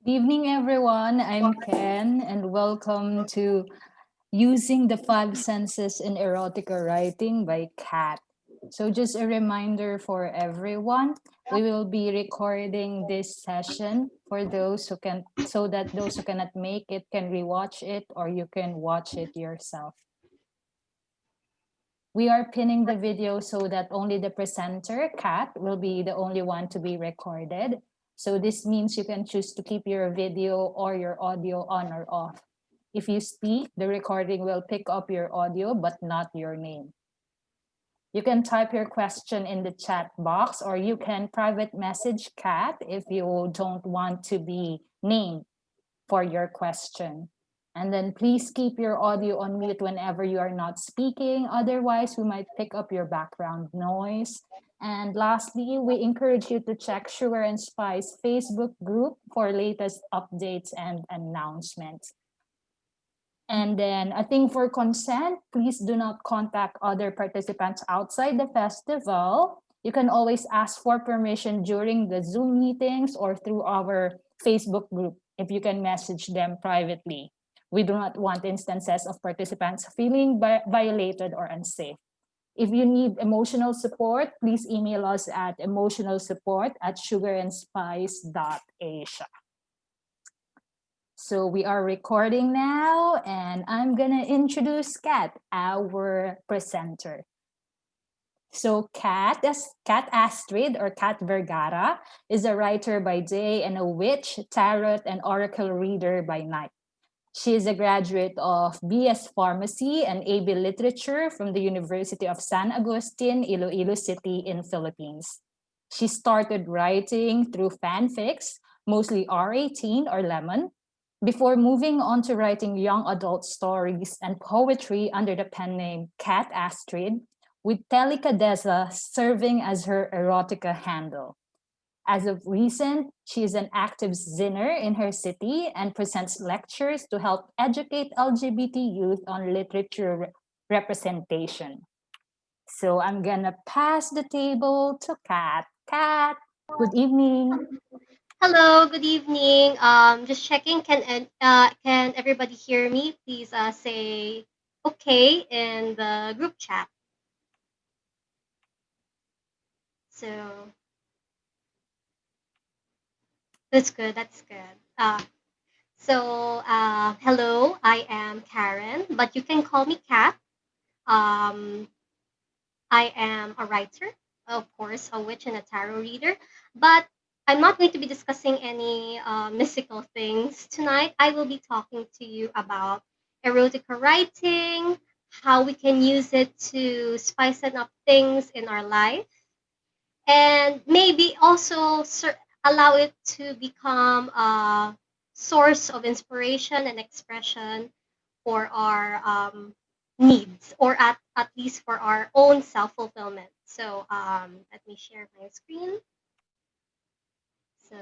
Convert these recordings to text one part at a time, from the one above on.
Good evening, everyone. I'm Ken, and welcome to Using the Five Senses in Erotica Writing by Kat. So, just a reminder for everyone, we will be recording this session for those who can, so that those who cannot make it can rewatch it or you can watch it yourself. We are pinning the video so that only the presenter, Kat, will be the only one to be recorded. So this means you can choose to keep your video or your audio on or off. If you speak, the recording will pick up your audio but not your name. You can type your question in the chat box or you can private message Kat if you don't want to be named for your question. And then please keep your audio on mute whenever you are not speaking. Otherwise, we might pick up your background noise. And lastly, we encourage you to check Sugar and Spice Facebook group for latest updates and announcements. And then I think for consent, please do not contact other participants outside the festival. You can always ask for permission during the Zoom meetings or through our Facebook group if you can message them privately. We do not want instances of participants feeling violated or unsafe. If you need emotional support, please email us at emotionalsupport@sugarandspice.asia. So we are recording now, and I'm gonna introduce Kat, our presenter. So Kat Astrid or Kat Vergara is a writer by day and a witch, tarot, and oracle reader by night. She is a graduate of BS Pharmacy and AB Literature from the University of San Agustin, Iloilo City in Philippines. She started writing through fanfics, mostly R18 or Lemon, before moving on to writing young adult stories and poetry under the pen name Kat Astrid, with Telicadezza serving as her erotica handle. As of recent, she is an active ziner in her city and presents lectures to help educate LGBT youth on literature representation. So I'm gonna pass the table to Kat. Kat, good evening. Hello, good evening. Just checking. Can everybody hear me? Please say okay in the group chat. So that's good. That's good. Hello. I am Karen, but you can call me Kat. Um, I am a writer, of course, a witch and a tarot reader, but I'm not going to be discussing any mystical things tonight. I will be talking to you about erotica writing, how we can use it to spice up things in our life, and maybe also allow it to become a source of inspiration and expression for our needs, or at least for our own self fulfillment. So let me share my screen. So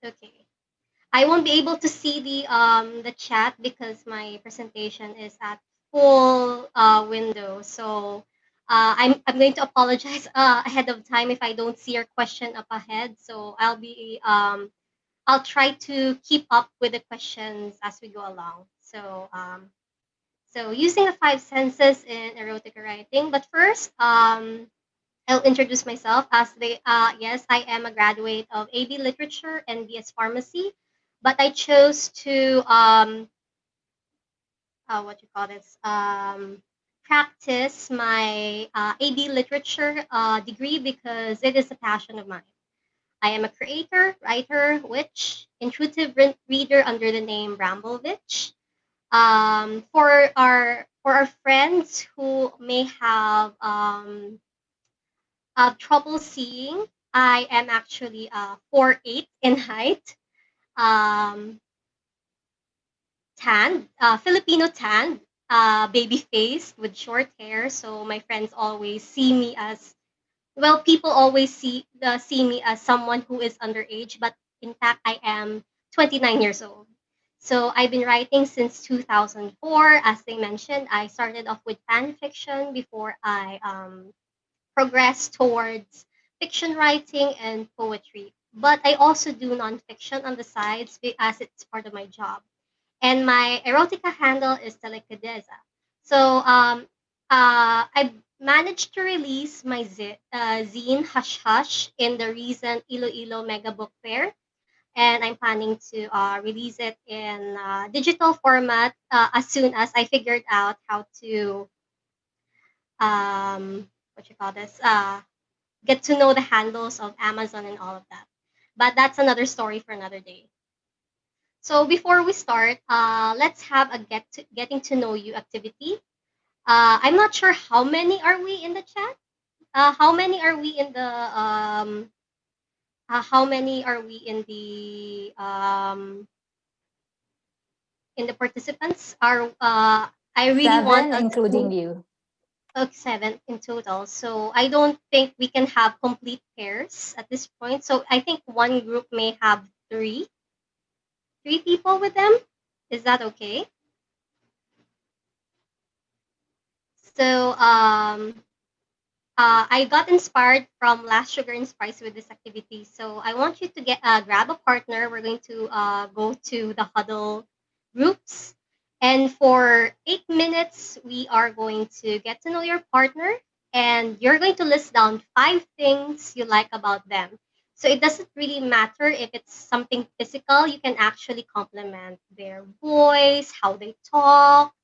okay, I won't be able to see the chat because my presentation is at full window. So I'm going to apologize ahead of time if I don't see your question up ahead. So I'll try to keep up with the questions as we go along. So using the five senses in erotic writing. But first, I'll introduce myself as yes, I am a graduate of AB Literature and BS Pharmacy, but I chose to what you call this practice my AB Literature degree because it is a passion of mine. I am a creator, writer, witch, intuitive reader under the name Bramblevitch. For our friends who may have trouble seeing, I am actually 4'8" in height, um, tan, Filipino tan, baby face with short hair. So my friends always see me as, well, people always see me as someone who is underage, but in fact I am 29 years old. So I've been writing since 2004. As they mentioned, I started off with fan fiction before I progressed towards fiction writing and poetry. but I also do nonfiction on the sides as it's part of my job. And my erotica handle is Telicadezza. So I managed to release my zine Hush Hush in the recent Iloilo Mega Book Fair, and I'm planning to release it in digital format as soon as I figured out how to what you call this get to know the handles of Amazon and all of that. But that's another story for another day. So before we start, let's have a getting to know you activity. I'm not sure how many are we in the chat. How many are we in the how many are we in the participants? Are I really want Seven, us including to you. 7 in total. So I don't think we can have complete pairs at this point. So I think one group may have three people with them. Is that okay? So I got inspired from Last Sugar and Spice with this activity. So I want you to get grab a partner. We're going to go to the huddle groups, and for 8 minutes, we are going to get to know your partner, and you're going to list down 5 things you like about them. So it doesn't really matter if it's something physical. You can actually compliment their voice, how they talk,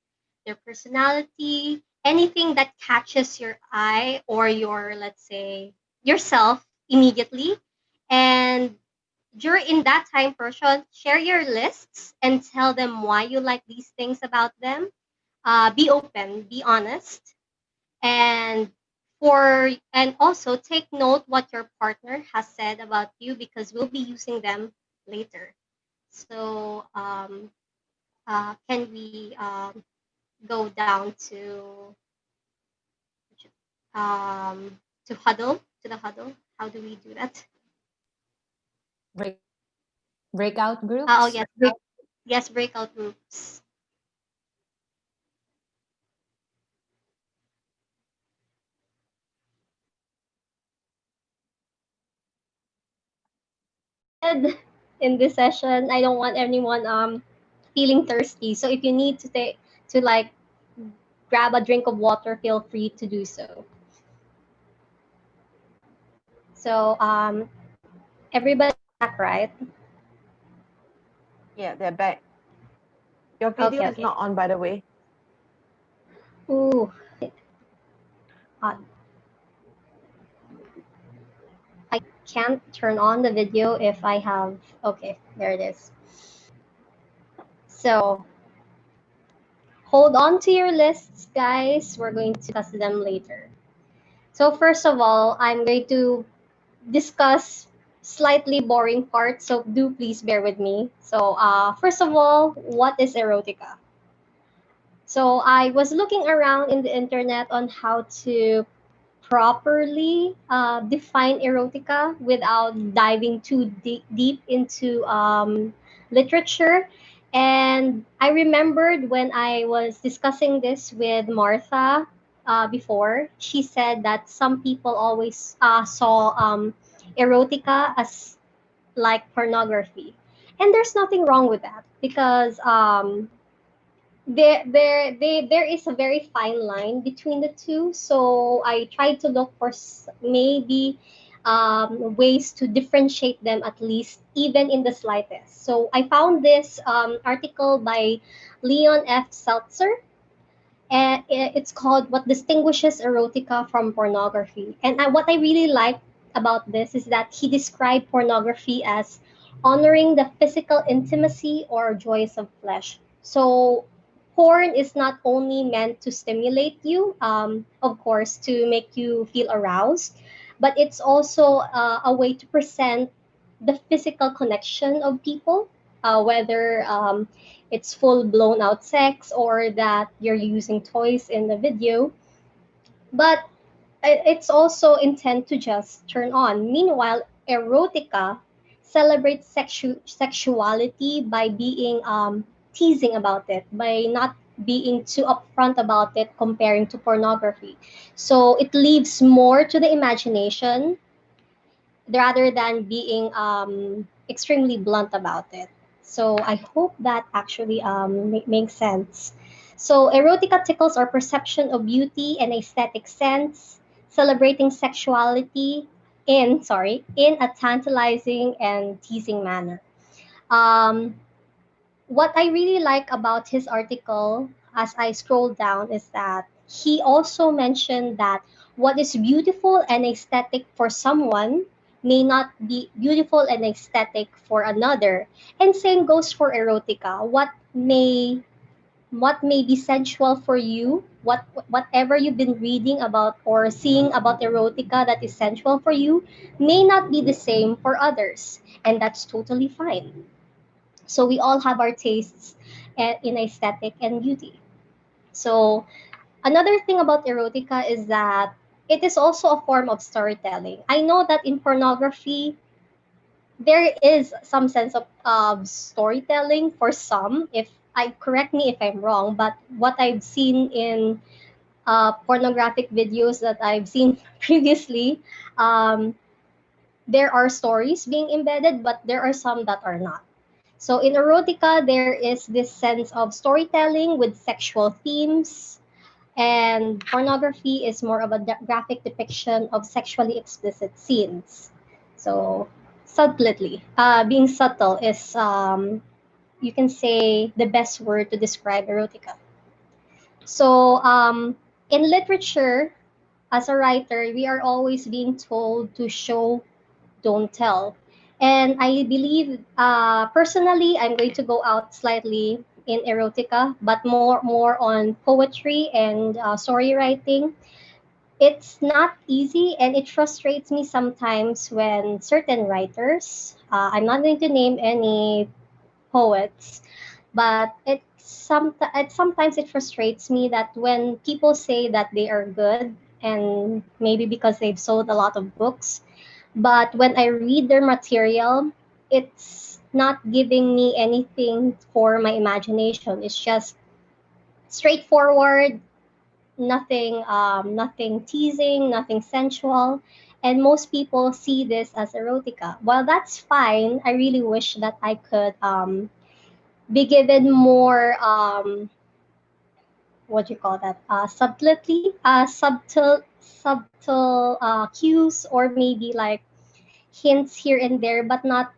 their personality, anything that catches your eye or your, let's say, yourself immediately. And during that time portion, share your lists and tell them why you like these things about them. Be open, be honest, and and also take note what your partner has said about you because we'll be using them later. So can we go down to the huddle? How do we do that? Break, breakout Oh groups. yes, yes, breakout groups. In this session, I don't want anyone feeling thirsty. So if you need to take to like grab a drink of water, feel free to do so. So everybody back, right? Yeah, they're back. Your video Okay, is okay. not on, by the way. Ooh, uh, I can't turn on the video if I have. Okay, there it is. So hold on to your lists, guys. We're going to discuss them later. So first of all, I'm going to discuss slightly boring parts, so do please bear with me. So first of all, what is erotica? So I was looking around in the internet on how to properly define erotica without diving too deep into literature. And I remembered when I was discussing this with Martha before, she said that some people always saw erotica as like pornography. And there's nothing wrong with that because there is a very fine line between the two. So I tried to look for maybe ways to differentiate them at least, even in the slightest. So I found this article by Leon F. Seltzer, and it's called "What Distinguishes Erotica from Pornography." And what I really like about this is that he described pornography as honoring the physical intimacy or joys of flesh. So porn is not only meant to stimulate you, of course, to make you feel aroused, but it's also a way to present the physical connection of people, whether it's full blown out sex or that you're using toys in the video. But it's also intent to just turn on. Meanwhile, erotica celebrates sexuality by being teasing about it, by not being too upfront about it comparing to pornography. So it leaves more to the imagination, rather than being extremely blunt about it. So I hope that actually makes sense. So erotica tickles our perception of beauty and aesthetic sense, celebrating sexuality in a tantalizing and teasing manner. Um, what I really like about his article as I scroll down is that he also mentioned that what is beautiful and aesthetic for someone may not be beautiful and aesthetic for another. And same goes for erotica. What may be sensual for you, whatever you've been reading about or seeing about erotica that is sensual for you may not be the same for others, and that's totally fine. So we all have our tastes in aesthetic and beauty. So another thing about erotica is that it is also a form of storytelling. I know that in pornography, there is some sense of storytelling for some. If I correct me if I'm wrong, but what I've seen in pornographic videos that I've seen previously, um, there are stories being embedded, but there are some that are not. So in erotica, there is this sense of storytelling with sexual themes, and pornography is more of a graphic depiction of sexually explicit scenes. So subtly, being subtle is, you can say, the best word to describe erotica. So in literature, as a writer, we are always being told to show, don't tell. And I believe, personally, I'm going to go out slightly in erotica, but more on poetry and story writing. It's not easy, and it frustrates me sometimes when certain writers, I'm not going to name any poets, but sometimes it frustrates me that when people say that they are good, and maybe because they've sold a lot of books, but when I read their material, it's not giving me anything for my imagination. It's just straightforward, nothing teasing, nothing sensual. And most people see this as erotica. While that's fine, I really wish that I could be given more, what do you call that? Subtle cues, or maybe like hints here and there, but not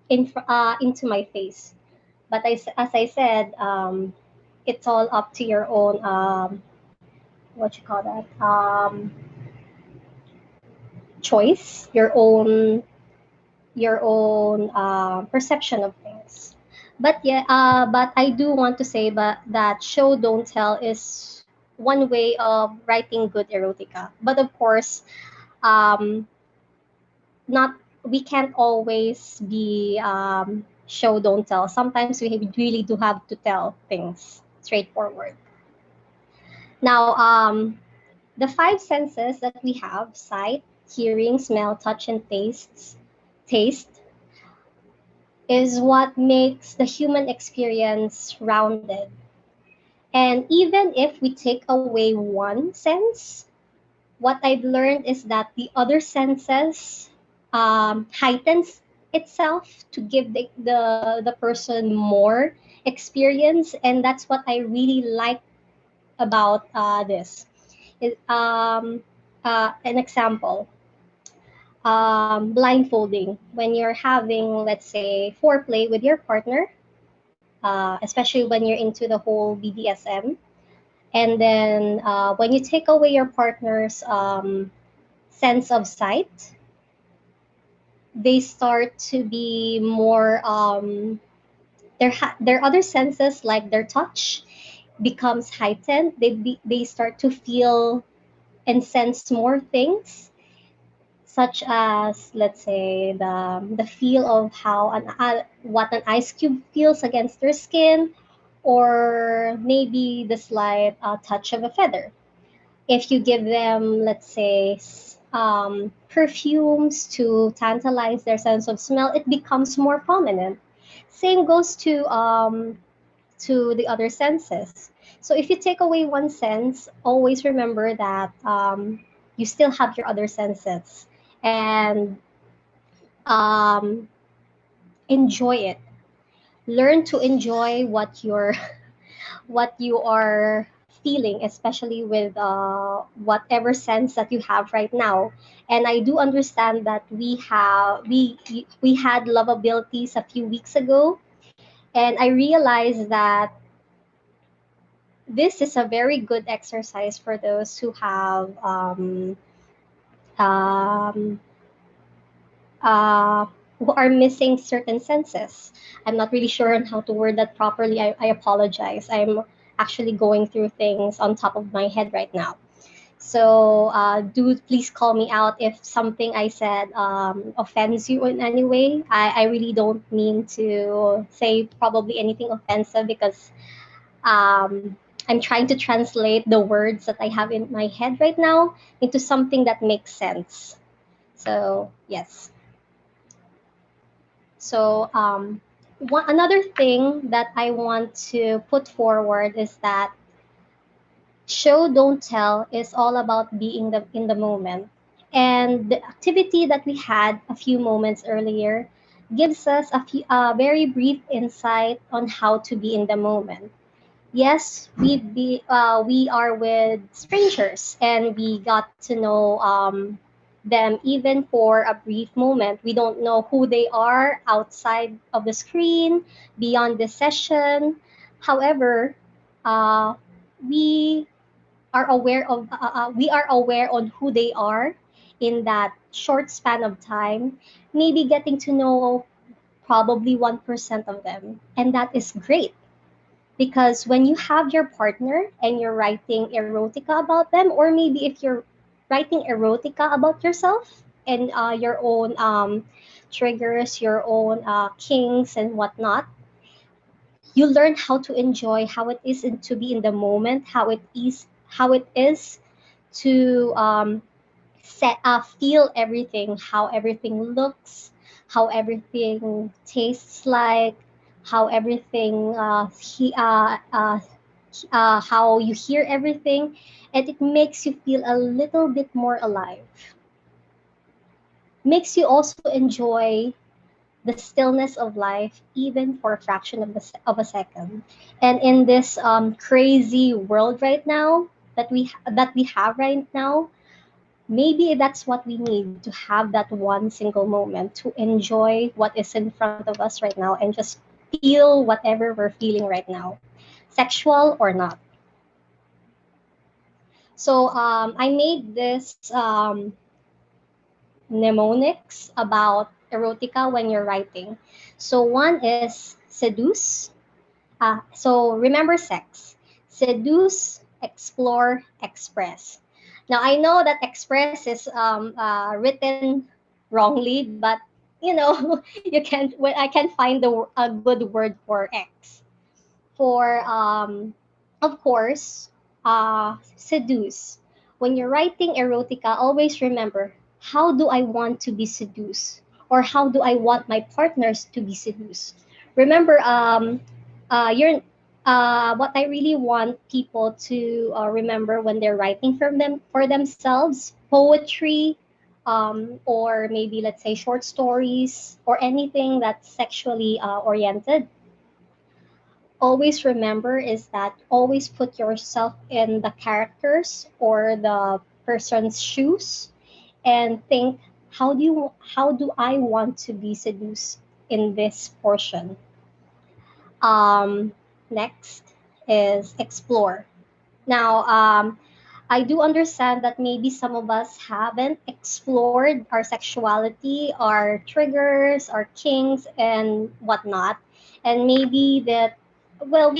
into my face. But as I said, it's all up to your own, what you call that, choice, your own perception of things. But yeah, but I do want to say, but that show don't tell is one way of writing good erotica. But of course, um, not we can't always be, show don't tell. Sometimes we really do have to tell things straightforward. Now, the five senses that we have: sight, hearing, smell, touch, and taste is what makes the human experience rounded. And even if we take away one sense, what I've learned is that the other senses heightens itself to give the person more experience, and that's what I really like about this. It, an example, blindfolding. When you're having, let's say, foreplay with your partner, especially when you're into the whole BDSM, and then when you take away your partner's sense of sight, they start to be more, their other senses, like their touch, becomes heightened. They start to feel and sense more things, such as, let's say, the feel of how what an ice cube feels against their skin, or maybe the slight touch of a feather. If you give them, let's say, perfumes to tantalize their sense of smell, it becomes more prominent. Same goes to the other senses. So if you take away one sense, always remember that you still have your other senses, and um, enjoy it. Learn to enjoy what you're what you are feeling, especially with whatever sense that you have right now. And I do understand that we had love abilities a few weeks ago, and I realized that this is a very good exercise for those who have um, uh, who are missing certain senses. I'm not really sure on how to word that properly. I apologize. I'm actually going through things on top of my head right now. So do please call me out if something I said offends you in any way. I really don't mean to say probably anything offensive because um, I'm trying to translate the words that I have in my head right now into something that makes sense. So yes. So another thing that I want to put forward is that show don't tell is all about being in the moment. And the activity that we had a few moments earlier gives us a very brief insight on how to be in the moment. Yes, we are with strangers and we got to know them even for a brief moment. We don't know who they are outside of the screen, beyond the session. However, uh, we we are aware on who they are in that short span of time. Maybe getting to know probably 1% of them, and that is great because when you have your partner and you're writing erotica about them, or maybe if you're writing erotica about yourself and your own triggers, your own kinks and whatnot, you learn how to enjoy how it is to be in the moment, how it is to feel everything, how everything looks, how everything tastes like, how everything how you hear everything, and it makes you feel a little bit more alive. Makes you also enjoy the stillness of life, even for a fraction of of a second. And in this crazy world right now that we have right now, maybe that's what we need to have that one single moment to enjoy what is in front of us right now and just feel whatever we're feeling right now, sexual or not. So I made this mnemonics about erotica when you're writing. So one is seduce. So remember sex. Seduce, explore, express. Now I know that express is written wrongly, but you know you can. Well, I can find a good word for X. For of course, seduce. When you're writing erotica, always remember, how do I want to be seduced, or how do I want my partners to be seduced? Remember, you're what I really want people to remember when they're writing for themselves, poetry, or maybe let's say short stories or anything that's sexually oriented. Always remember is that always put yourself in the characters or the person's shoes and think, how do I want to be seduced in this portion? Next is explore. Now, I do understand that maybe some of us haven't explored our sexuality, our triggers, our kinks, and whatnot. And maybe that, well,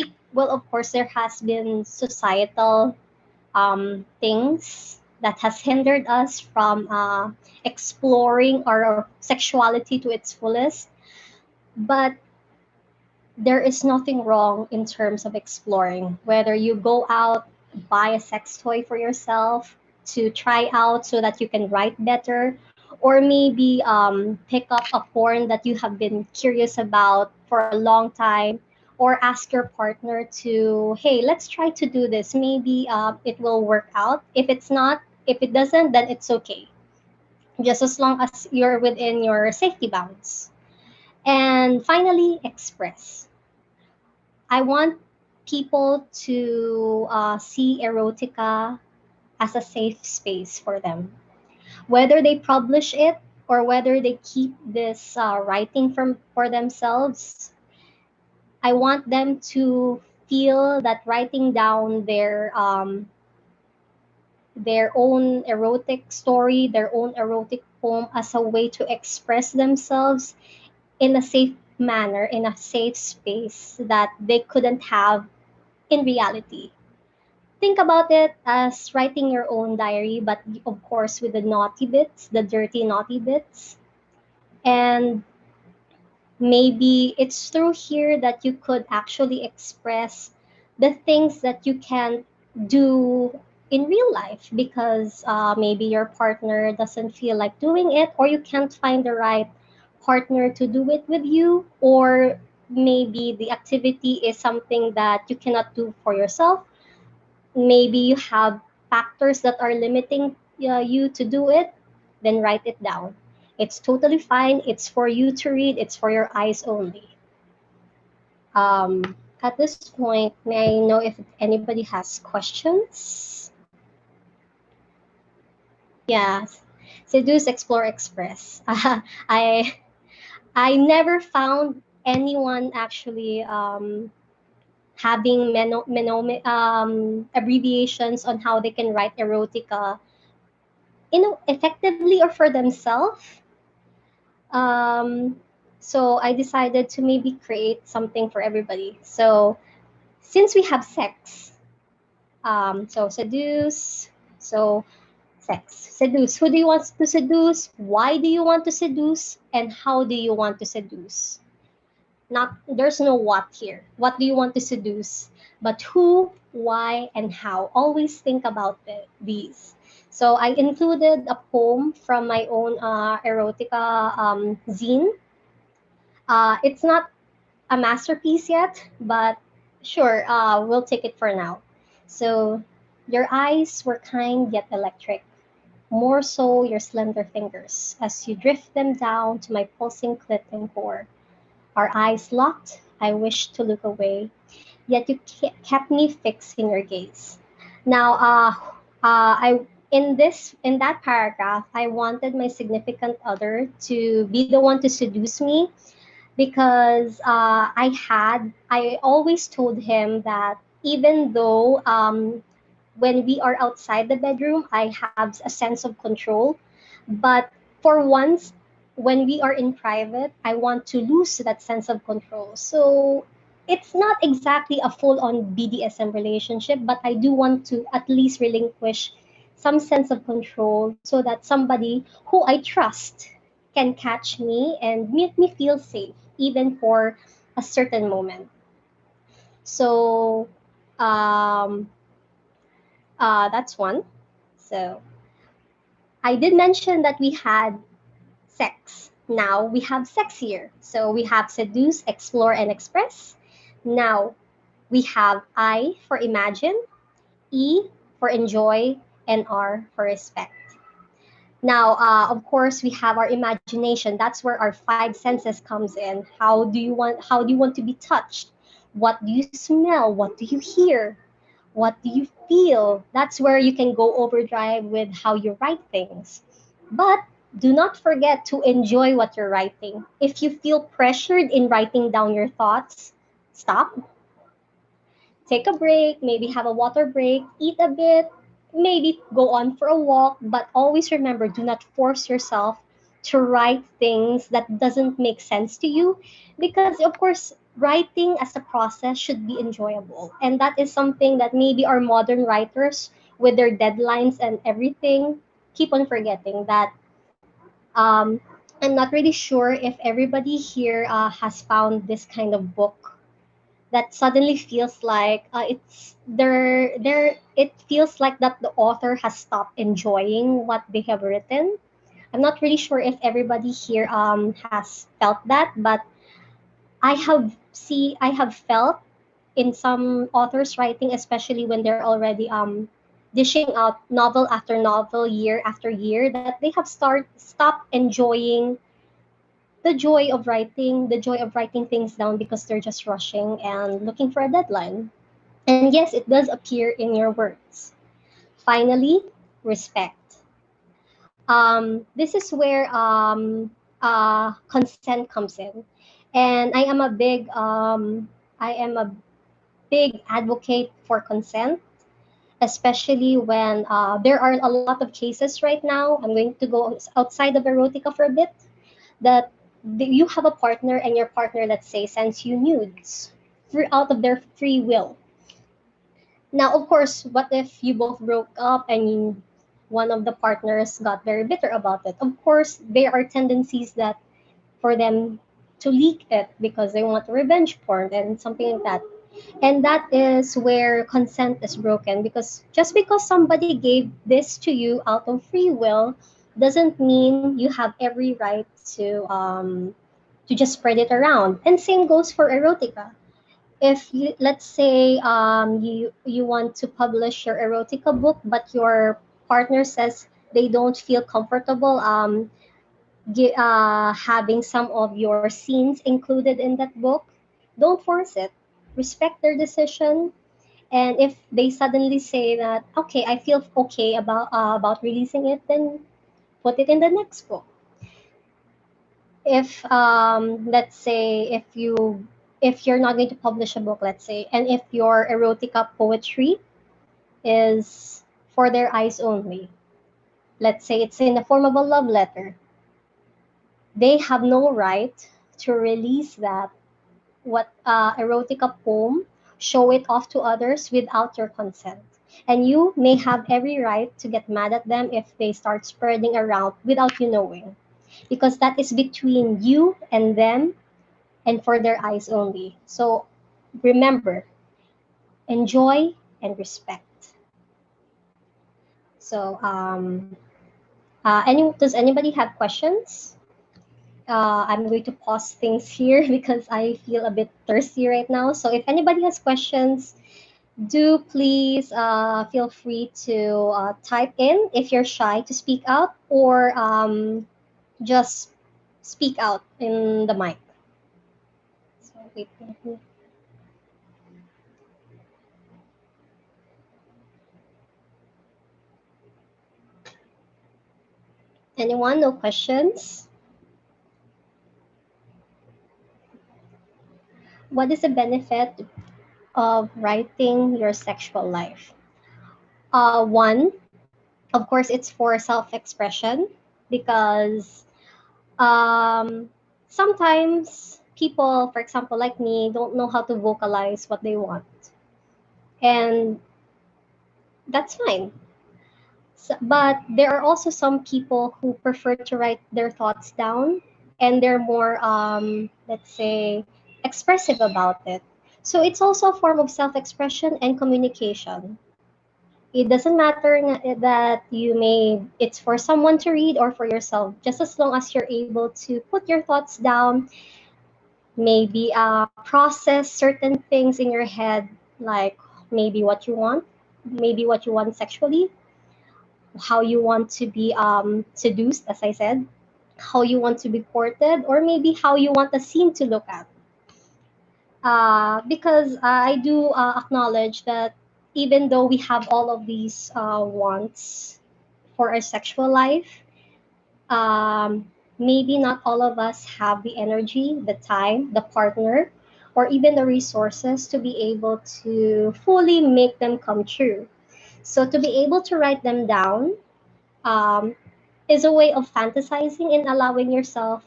of course, there has been societal things that has hindered us from exploring our sexuality to its fullest. But there is nothing wrong in terms of exploring. Whether you go out, buy a sex toy for yourself to try out so that you can write better, or maybe pick up a porn that you have been curious about for a long time, or ask your partner to, hey, let's try to do this. Maybe it will work out. If it's not, if it doesn't, then it's okay. just as long as you're within your safety bounds. And finally, express. I want people to see erotica as a safe space for them. Whether they publish it or whether they keep this writing for themselves, I want them to feel that writing down their own erotic story, their own erotic poem as a way to express themselves in a safe manner, in a safe space that they couldn't have in reality. Think about it as writing your own diary, but of course with the naughty bits, the dirty naughty bits. And maybe it's through here that you could actually express the things that you can do in real life because maybe your partner doesn't feel like doing it, or you can't find the right partner to do it with you, or maybe the activity is something that you cannot do for yourself. Maybe you have factors that are limiting you to do it, then write it down. It's totally fine. It's for you to read. It's for your eyes only. At this point, may I know if anybody has questions? Yes. Seduce, explore, express. I never found anyone actually having abbreviations on how they can write erotica, effectively or for themselves. Um, so I decided to maybe create something for everybody. So since we have sex, so seduce, so sex, seduce. Who do you want to seduce? Why do you want to seduce? And how do you want to seduce? Not there's no what here. What do you want to seduce? But who, why, and how. Always think about these. So I included a poem from my own erotica zine. It's not a masterpiece yet, but sure, we'll take it for now. So your eyes were kind yet electric, more so your slender fingers, as you drift them down to my pulsing clit and core. Our eyes locked, I wished to look away, yet you kept me fixed in your gaze. Now, I in that paragraph, I wanted my significant other to be the one to seduce me because I always told him that even though when we are outside the bedroom, I have a sense of control, but for once, when we are in private, I want to lose that sense of control. So it's not exactly a full on BDSM relationship, but I do want to at least relinquish some sense of control so that somebody who I trust can catch me and make me feel safe, even for a certain moment. So um, that's one. So I did mention that we had sex. Now we have sexier. So we have seduce, explore, and express. Now we have I for imagine, E for enjoy, and R for respect. Now, of course, we have our imagination. That's where our five senses comes in. How do you want to be touched? What do you smell? What do you hear? What do you feel? That's where you can go overdrive with how you write things. But do not forget to enjoy what you're writing. If you feel pressured in writing down your thoughts, stop, take a break, maybe have a water break, eat a bit, maybe go on for a walk, but always remember, do not force yourself to write things that doesn't make sense to you because of course writing as a process should be enjoyable. And that is something that maybe our modern writers with their deadlines and everything keep on forgetting that um, I'm not really sure if everybody here has found this kind of book that suddenly feels like it feels like that the author has stopped enjoying what they have written. I'm not really sure if everybody here has felt that, but I have felt in some authors writing, especially when they're already dishing out novel after novel, year after year, that they have stopped enjoying the joy of writing things down because they're just rushing and looking for a deadline. And yes, it does appear in your words. Finally, respect. This is where consent comes in, and I am a big advocate for consent, especially when there are a lot of cases right now. I'm going to go outside of erotica for a bit. That you have a partner and your partner, let's say, sends you nudes out of their free will. Now, of course, what if you both broke up and one of the partners got very bitter about it? Of course, there are tendencies that for them to leak it because they want revenge porn and something like that. And that is where consent is broken, because just because somebody gave this to you out of free will doesn't mean you have every right to just spread it around. And same goes for erotica. If you, let's say, you want to publish your erotica book, but your partner says they don't feel comfortable having some of your scenes included in that book, don't force it. Respect their decision. And if they suddenly say that, okay, I feel okay about releasing it, then put it in the next book. If let's say, if you're not going to publish a book, let's say, and if your erotica poetry is for their eyes only, let's say it's in the form of a love letter, they have no right to release that what erotica poem, show it off to others without your consent. And you may have every right to get mad at them if they start spreading around without you knowing, because that is between you and them and for their eyes only. So remember, enjoy and respect. So, does anybody have questions? I'm going to pause things here because I feel a bit thirsty right now. So if anybody has questions, do please feel free to type in if you're shy to speak out, or just speak out in the mic. So, wait, anyone? No questions? What is the benefit of writing your sexual life? One, of course, it's for self-expression, because sometimes people, for example, like me, don't know how to vocalize what they want, and that's fine. But there are also some people who prefer to write their thoughts down, and they're more, let's say, expressive about it. So it's also a form of self-expression and communication. It doesn't matter that it's for someone to read or for yourself, just as long as you're able to put your thoughts down, maybe process certain things in your head, like maybe what you want sexually, how you want to be seduced, as I said, how you want to be courted, or maybe how you want the scene to look at. Because I do acknowledge that even though we have all of these wants for our sexual life, maybe not all of us have the energy, the time, the partner, or even the resources to be able to fully make them come true. So to be able to write them down um, is a way of fantasizing and allowing yourself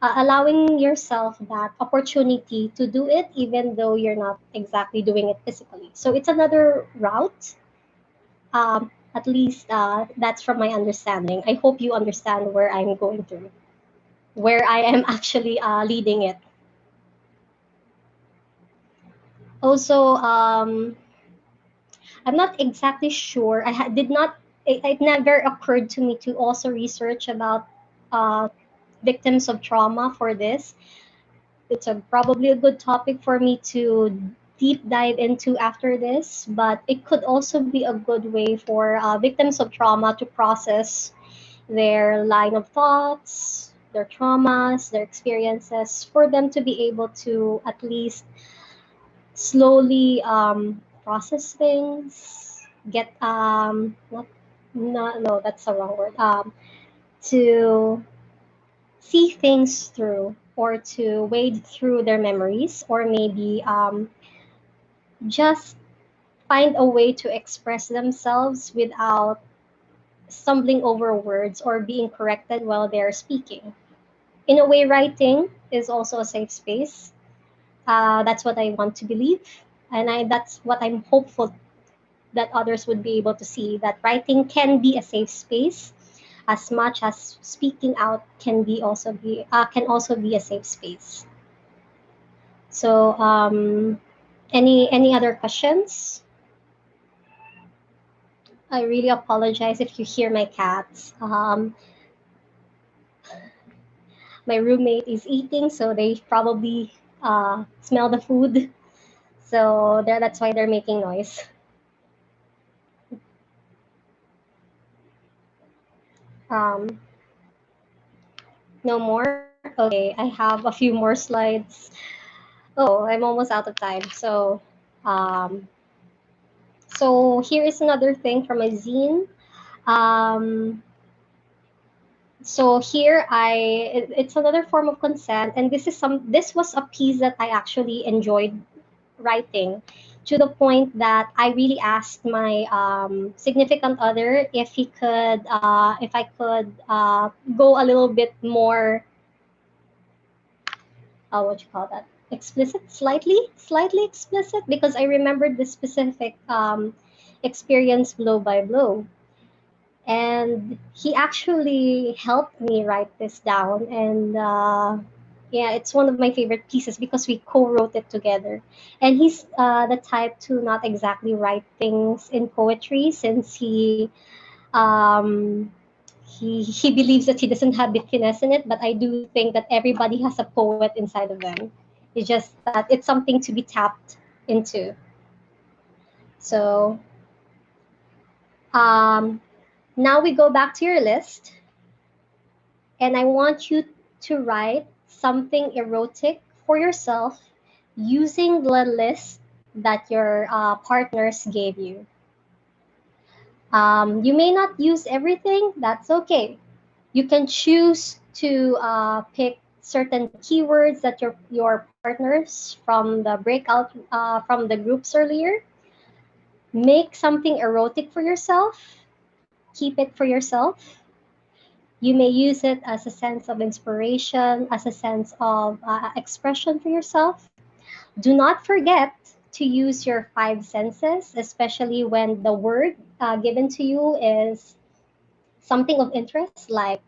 that opportunity to do it, even though you're not exactly doing it physically. So it's another route. At least that's from my understanding. I hope you understand where I'm going through, where I am actually leading it. Also, I'm not exactly sure. Did not. It never occurred to me to also research about uh, victims of trauma for this. It's probably a good topic for me to deep dive into after this, but it could also be a good way for victims of trauma to process their line of thoughts, their traumas, their experiences, for them to be able to at least slowly process things, get not, not no, that's the wrong word. To see things through, or to wade through their memories, or maybe just find a way to express themselves without stumbling over words or being corrected while they're speaking. In a way, writing is also a safe space. That's what I want to believe, and that's what I'm hopeful that others would be able to see, that writing can be a safe space as much as speaking out can also be a safe space. So, any other questions? I really apologize if you hear my cats. My roommate is eating, so they probably smell the food. So that's why they're making noise. Um, no more? Okay, I have a few more slides. Oh, I'm almost out of time. Um, so here is another thing from my zine. Um, so here it's another form of consent, and this was a piece that I actually enjoyed writing, to the point that I really asked my significant other if I could go a little bit more, what you call that, explicit, slightly explicit, because I remembered the specific experience blow by blow. And he actually helped me write this down, and yeah, it's one of my favorite pieces because we co-wrote it together. And he's the type to not exactly write things in poetry, since um, he believes that he doesn't have the finesse in it. But I do think that everybody has a poet inside of them. It's just that it's something to be tapped into. So um, now we go back to your list, and I want you to write something erotic for yourself using the list that your partners gave you. You may not use everything, that's okay. You can choose to pick certain keywords that your partners from the breakout from the groups earlier. Make something erotic for yourself. Keep it for yourself. You may use it as a sense of inspiration, as a sense of expression for yourself. Do not forget to use your five senses, especially when the word given to you is something of interest, like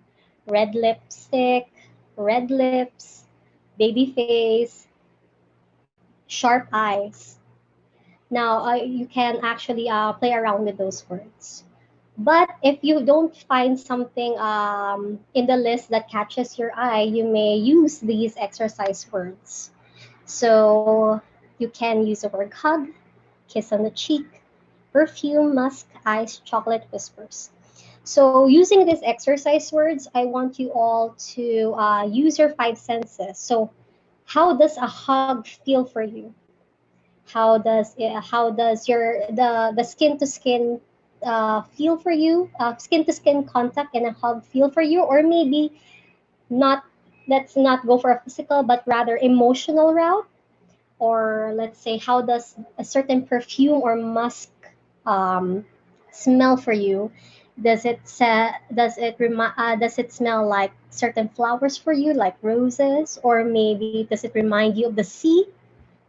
red lipstick, red lips, baby face, sharp eyes. Now, you can actually play around with those words. But if you don't find something in the list that catches your eye, you may use these exercise words. So you can use the word hug, kiss on the cheek, perfume, musk, ice, chocolate, whispers. So using these exercise words, I want you all to use your five senses. So how does a hug feel for you? How does the skin to skin feel for you? Skin to skin contact and a hug feel for you, or maybe not. Let's not go for a physical, but rather emotional route. Or let's say, how does a certain perfume or musk um, smell for you? Does it smell like certain flowers for you, like roses, or maybe does it remind you of the sea,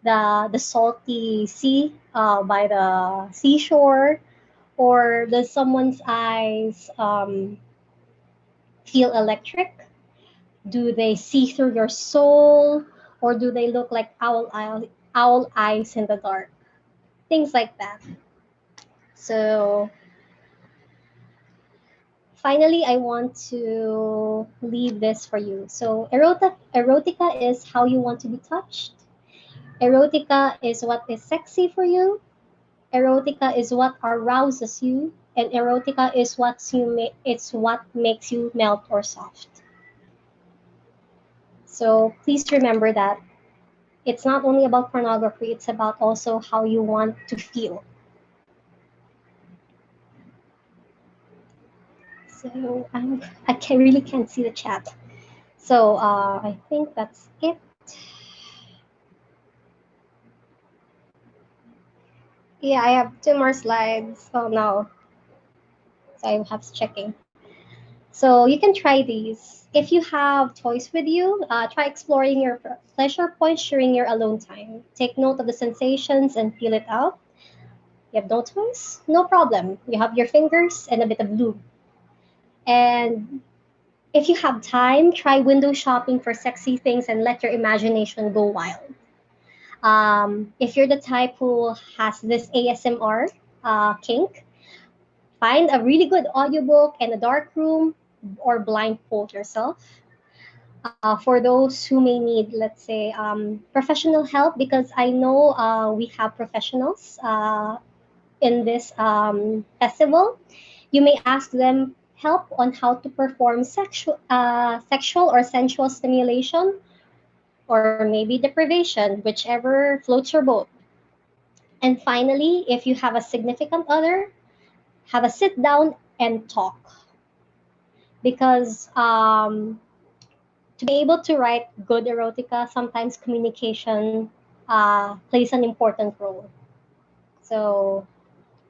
the salty sea by the seashore? Or does someone's eyes feel electric? Do they see through your soul, or do they look like owl eyes in the dark? Things like that. So finally, I want to leave this for you. So erotica is how you want to be touched. Erotica is what is sexy for you. Erotica is what arouses you, and erotica is it's what makes you melt or soft. So please remember that it's not only about pornography, it's about also how you want to feel. So I can really can't see the chat. So I think that's it. Yeah, I have two more slides. Oh no, so I have checking. So you can try these. If you have toys with you, try exploring your pleasure points during your alone time. Take note of the sensations and feel it out. You have no toys? No problem. You have your fingers and a bit of lube. And if you have time, try window shopping for sexy things and let your imagination go wild. If you're the type who has this ASMR kink, find a really good audiobook in a dark room or blindfold yourself. For those who may need, let's say, professional help, because I know we have professionals in this festival, you may ask them help on how to perform sexual or sensual stimulation, or maybe deprivation, whichever floats your boat. And finally, if you have a significant other, have a sit down and talk, because to be able to write good erotica, sometimes communication plays an important role. So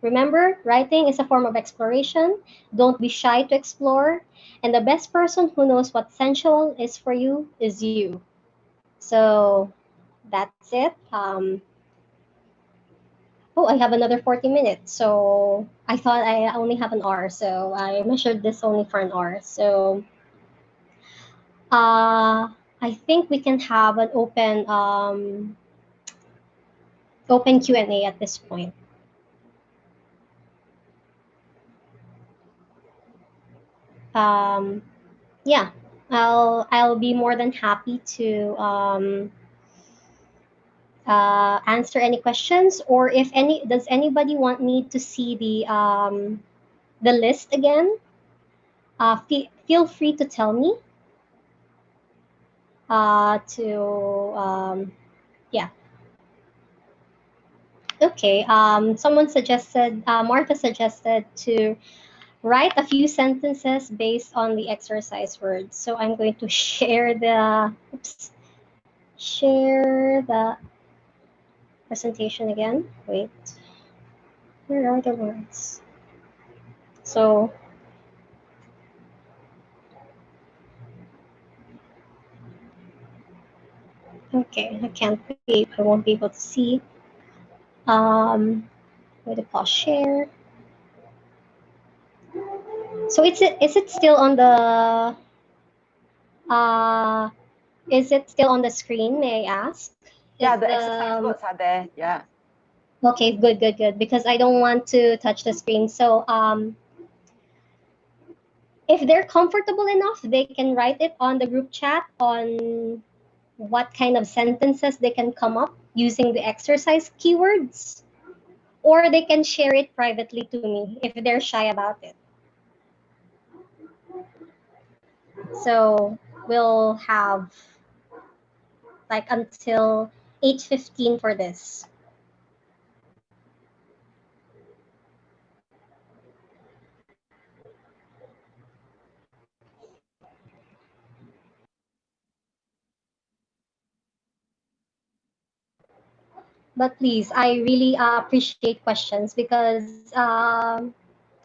remember, writing is a form of exploration. Don't be shy to explore. And the best person who knows what sensual is for you is you. So that's it. Oh, I have another 40 minutes. So I thought I only have an hour. So I measured this only for an hour. So I think we can have an open Q&A at this point. Um, yeah, I'll be more than happy to answer any questions, or if any, does anybody want me to see the list again? Feel free to tell me. To yeah. Okay. Someone suggested, Martha suggested to write a few sentences based on the exercise words. So I'm going to share share the presentation again. Wait, where are the words? So okay, I won't be able to see. Wait to pause share. So is it still on the uh is it still on the screen, may I ask? Yeah, Is the exercise words are there. Yeah. okay, good, because I don't want to touch the screen. So if they're comfortable enough, they can write it on the group chat on what kind of sentences they can come up using the exercise keywords, or they can share it privately to me if they're shy about it. So we'll have like until 8:15 for this. But please, I really appreciate questions, because I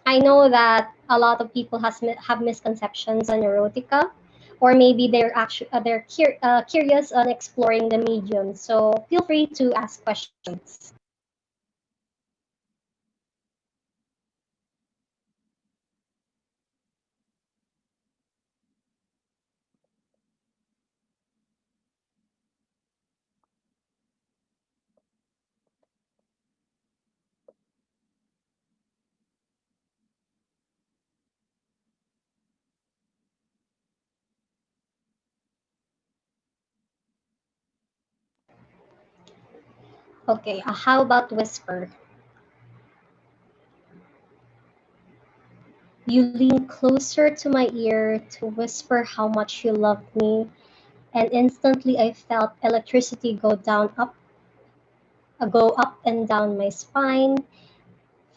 know that a lot of people have misconceptions on erotica, or maybe they're actually curious on exploring the medium. So feel free to ask questions. Okay, how about whisper? You lean closer to my ear to whisper how much you loved me, and instantly I felt electricity go up and down my spine,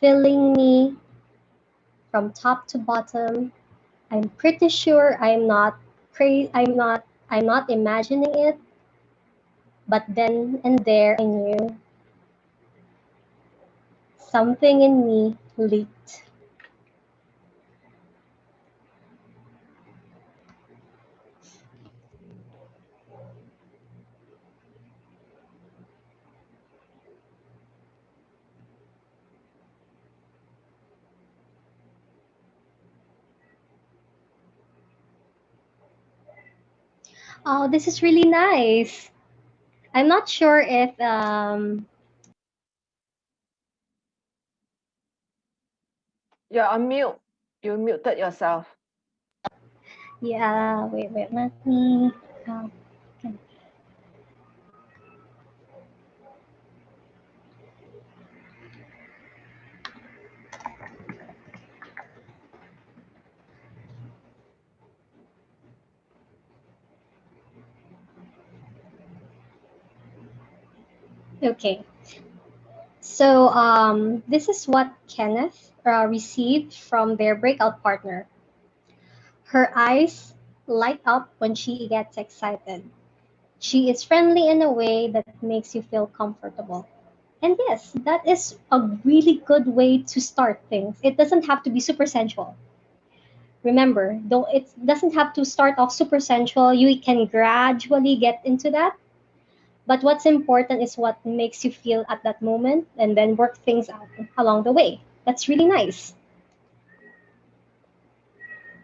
filling me from top to bottom. I'm pretty sure I'm not imagining it, but then and there I knew something in me leaked. Oh, this is really nice. I'm not sure if You're on mute. You muted yourself. yeah, wait, let me okay. Okay. So this is what Kenneth received from their breakout partner. Her eyes light up when she gets excited. She is friendly in a way that makes you feel comfortable. And yes, that is a really good way to start things. It doesn't have to be super sensual. Remember, though it doesn't have to start off super sensual, you can gradually get into that. But what's important is what makes you feel at that moment and then work things out along the way. That's really nice.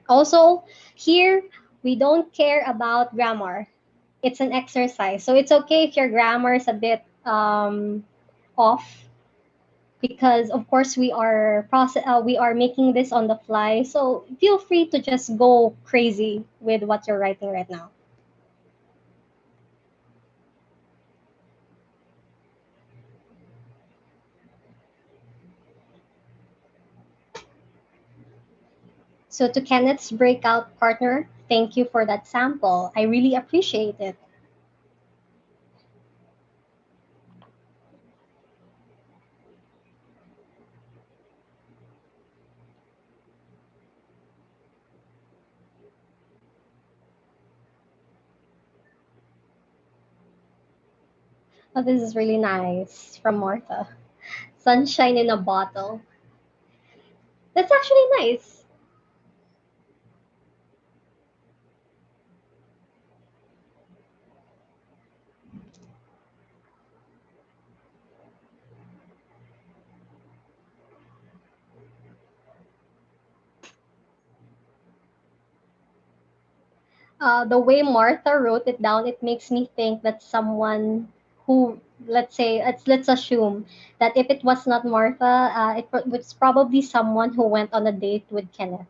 Also, here we don't care about grammar. It's an exercise. So it's okay if your grammar is a bit off because of course we are making this on the fly. So feel free to just go crazy with what you're writing right now. So to Kenneth's breakout partner, thank you for that sample. I really appreciate it. Oh, this is really nice from Martha. Sunshine in a bottle. That's actually nice. The way Martha wrote it down, it makes me think that someone who, let's say, let's assume that if it was not Martha, it was probably someone who went on a date with Kenneth,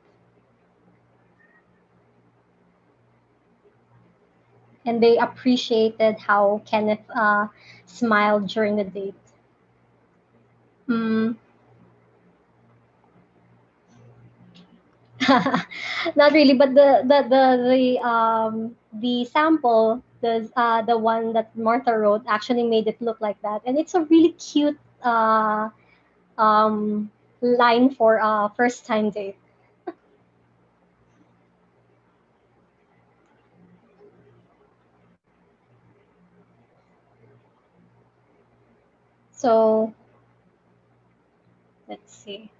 and they appreciated how Kenneth smiled during the date. Mm. Not really, but the sample, the one that Martha wrote, actually made it look like that, and it's a really cute um, line for a first time date. So let's see.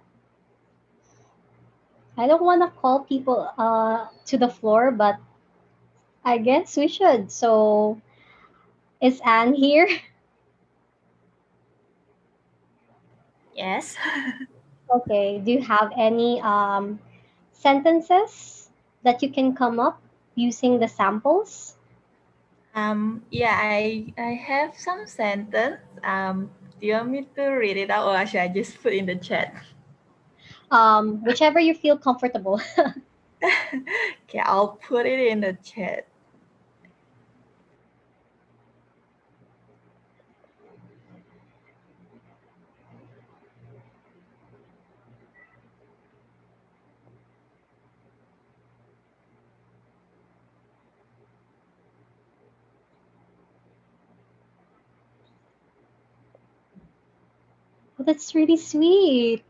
I don't want to call people to the floor, but I guess we should. So is Anne here? Yes. Okay. Do you have any sentences that you can come up using the samples? Yeah, I have some sentence. Do you want me to read it out or should I just put in the chat? Whichever you feel comfortable. Okay, I'll put it in the chat. Oh, that's really sweet.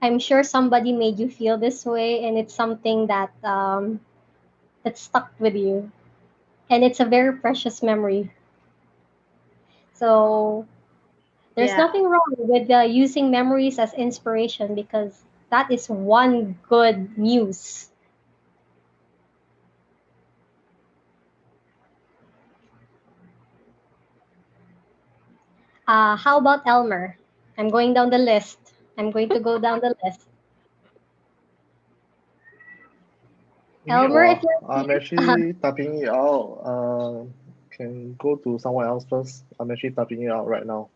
I'm sure somebody made you feel this way, and it's something that that stuck with you, and it's a very precious memory. So there's Yeah. nothing wrong with using memories as inspiration because that is one good muse. How about Elmer? I'm going down the list. I'm going to go down the list. Elmer, if I'm you're actually typing it out. Can go to someone else first. I'm actually typing it out right now.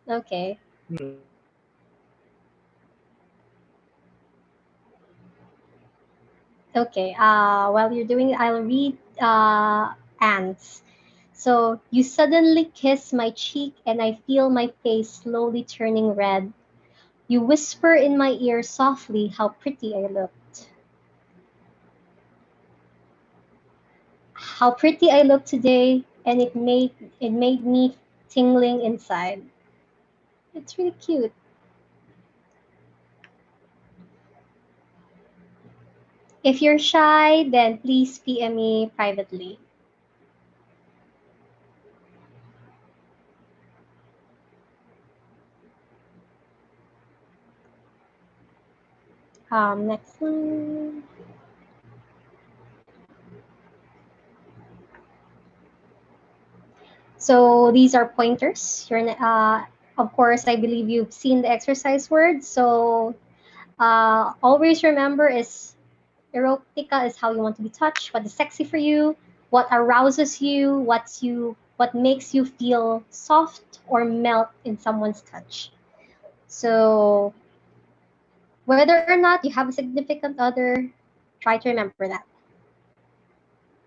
okay. Hmm. Okay. While you're doing it, I'll read Ants. So you suddenly kiss my cheek, and I feel my face slowly turning red. You whisper in my ear softly how pretty I looked. How pretty I look today, and it made me tingling inside. It's really cute. If you're shy, then please PM me privately. Next one. So these are pointers. Of course, I believe you've seen the exercise words. So always remember is erotica is how you want to be touched, what is sexy for you, what arouses you, what makes you feel soft or melt in someone's touch. So whether or not you have a significant other, try to remember that.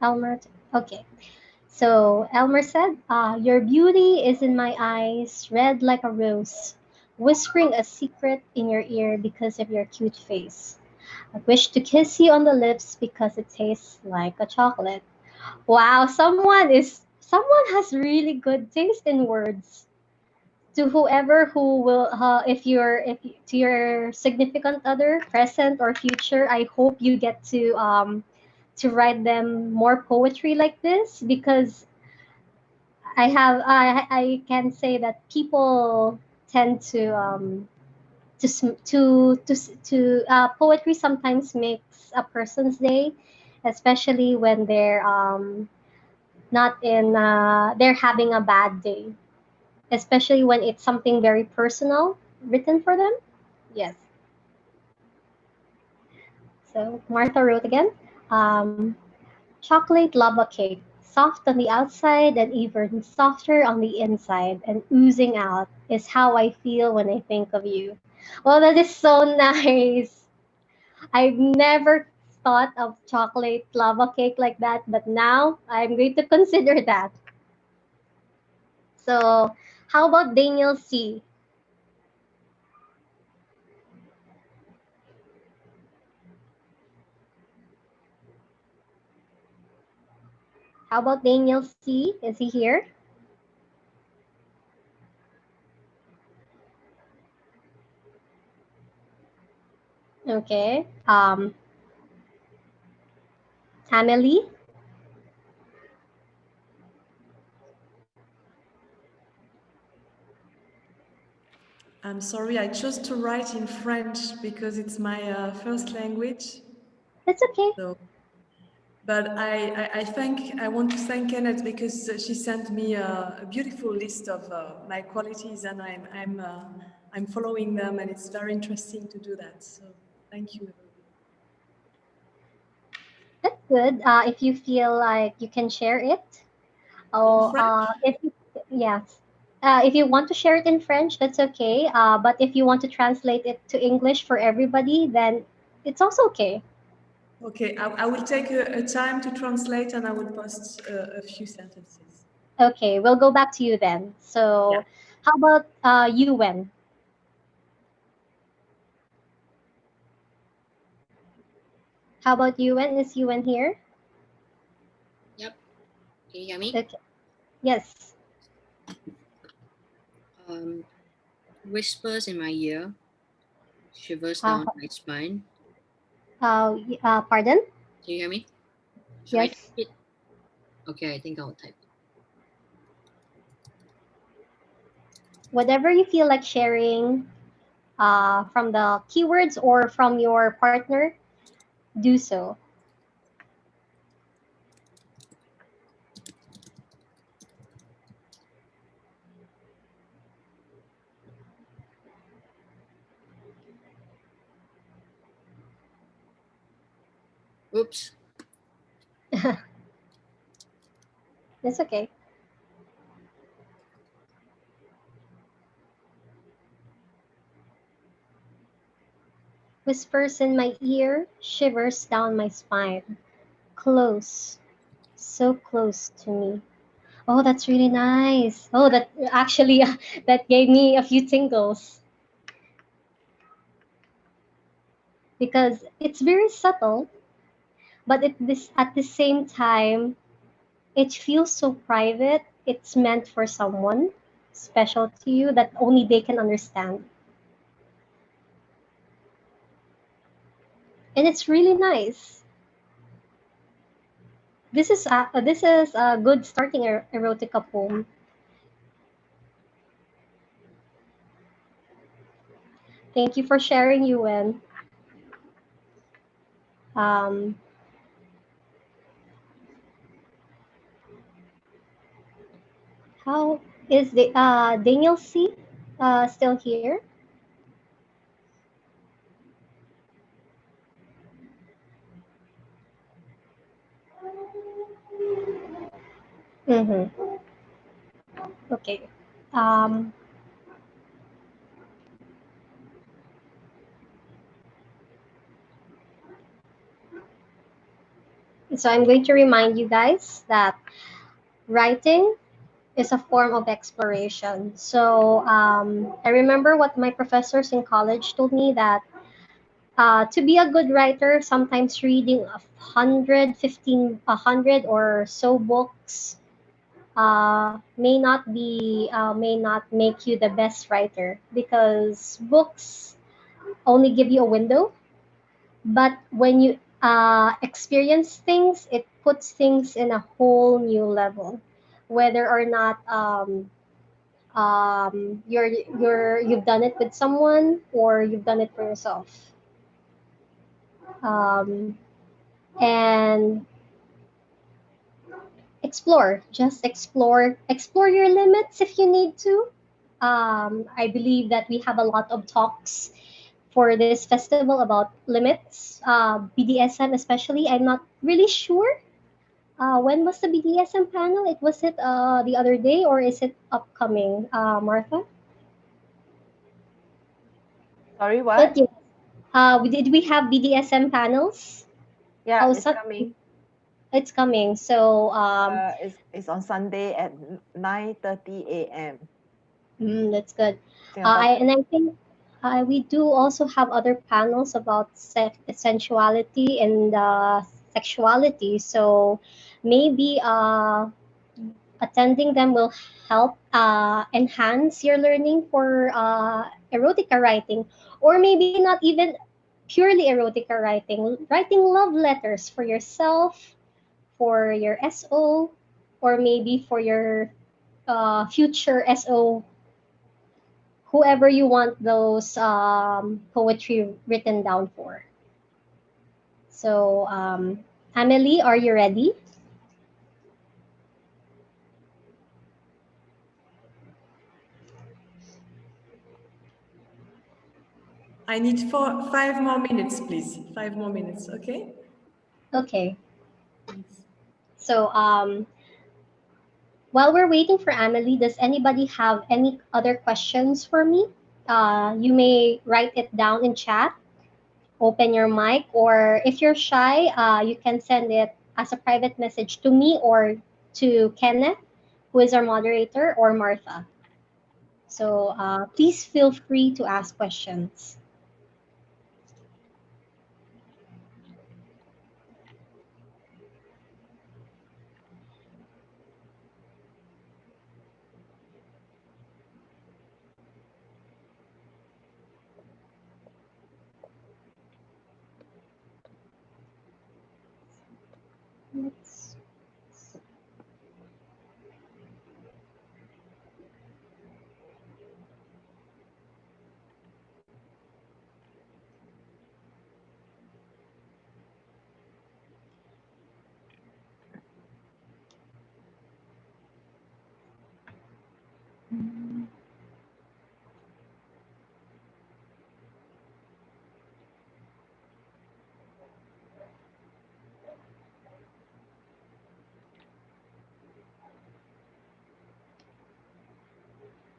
Elmer, okay. So Elmer said, "Your beauty is in my eyes, red like a rose, whispering a secret in your ear because of your cute face. I wish to kiss you on the lips because it tastes like a chocolate." Wow, someone has really good taste in words. To whoever who will, to your significant other, present or future, I hope you get to write them more poetry like this because I can say that people tend to poetry sometimes makes a person's day, especially when they're not in they're having a bad day, especially when it's something very personal written for them. Yes. So Martha wrote again. Um, Chocolate lava cake, soft on the outside and even softer on the inside, and oozing out is how I feel when I think of you. Well, that is so nice. I've never thought of chocolate lava cake like that, but now I'm going to consider that. So, how about Daniel C? How about Daniel C? Is he here? Okay. Amelie? I'm sorry, I chose to write in French because it's my first language. That's okay. So, but I want to thank Kenneth because she sent me a beautiful list of my qualities, and I'm following them, and it's very interesting to do that. So, thank you. That's good. If you feel like you can share it, In oh, French? yes. If you want to share it in French, that's okay. But if you want to translate it to English for everybody, then it's also okay. Okay, I will take a time to translate, and I will post a few sentences. Okay, we'll go back to you then. Yeah. So, how about you, Wen? How about Yuen? Is Yuen here? Yep. Can you hear me? Okay. Yes. Whispers in my ear, shivers Uh, down my spine. Pardon? Can you hear me? Should I Yes. type it? Okay, I think I'll type it. Whatever you feel like sharing from the keywords or from your partner, do so. Oops. It's okay. Whispers in my ear, shivers down my spine. Close, so close to me. Oh, that's really nice. Oh, that actually that gave me a few tingles because it's very subtle, but at the same time, it feels so private. It's meant for someone special to you that only they can understand. And it's really nice. This is a good starting erotica poem. Thank you for sharing, Yuen. Um, how is the Daniel C. Still here? Mm-hmm. Okay. Um, so I'm going to remind you guys that writing is a form of exploration. So I remember what my professors in college told me that to be a good writer, sometimes reading 100 or so books may not make you the best writer because books only give you a window, but when you experience things, it puts things in a whole new level, whether or not you've done it with someone or you've done it for yourself. um, and just explore your limits if you need to. I believe that we have a lot of talks for this festival about limits, BDSM especially. I'm not really sure. When was the BDSM panel? Was it the other day or is it upcoming, Martha? Sorry, But what? yes, did we have BDSM panels? Yeah, Oh, it's coming. it's coming. So It's on Sunday at 9:30 a.m. that's good. Singapore time. I think we do also have other panels about sensuality and sexuality. So maybe attending them will help enhance your learning for erotica writing, or maybe not even purely erotica writing love letters for yourself, for your SO, or maybe for your future SO, whoever you want those poetry written down for. So, Amelie, are you ready? I need 5 more minutes, please. 5 more minutes, okay? Okay. Thanks. So, while we're waiting for Amelie, does anybody have any other questions for me? You may write it down in chat, open your mic, or if you're shy, you can send it as a private message to me or to Kenneth, who is our moderator, or Martha. So please feel free to ask questions.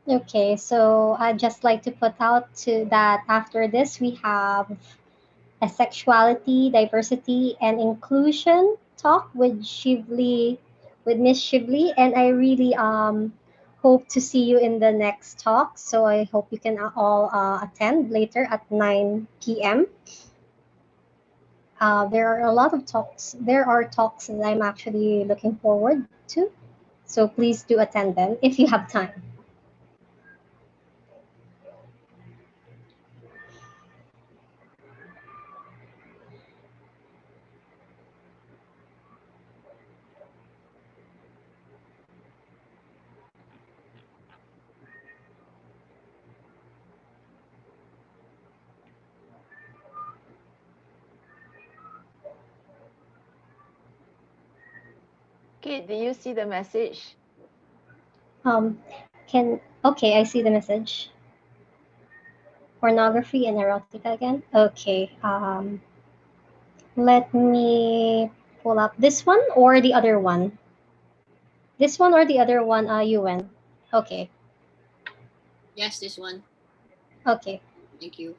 Okay, so I'd just like to put out to that after this we have a sexuality, diversity, and inclusion talk with Miss Shivli, and I really hope to see you in the next talk. So I hope you can all attend later at 9 p.m. There are a lot of talks. There are talks that I'm actually looking forward to. So please do attend them if you have time. Kate, did you see the message? Okay, I see the message. Pornography and erotica again. Okay. Let me pull up this one or the other one. This one or the other one, UN. Okay. Yes, this one. Okay. Thank you.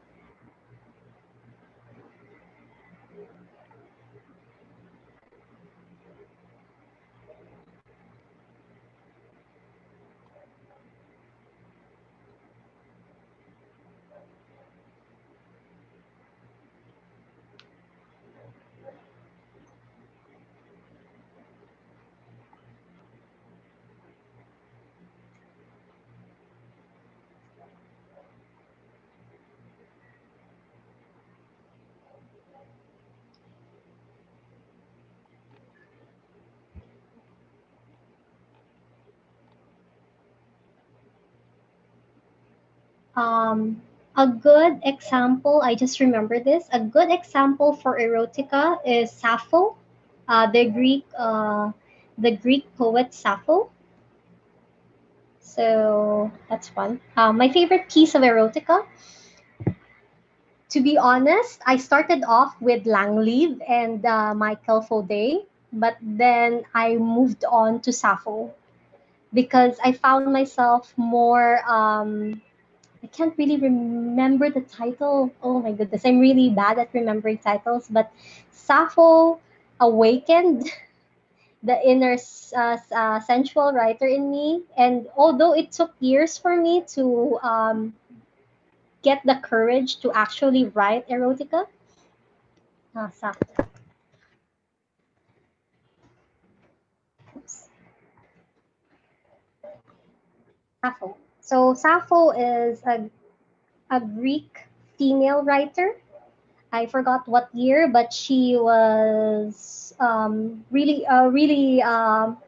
A good example, I just remember this. A good example for erotica is Sappho, the Greek poet Sappho. So that's one. My favorite piece of erotica, to be honest, I started off with Langleaf and Michael Faudet, but then I moved on to Sappho because I found myself more. I can't really remember the title. Oh my goodness, I'm really bad at remembering titles. But Sappho awakened the inner sensual writer in me, and although it took years for me to get the courage to actually write erotica, Sappho. Oops. Sappho. So Sappho is a Greek female writer. I forgot what year, but she was really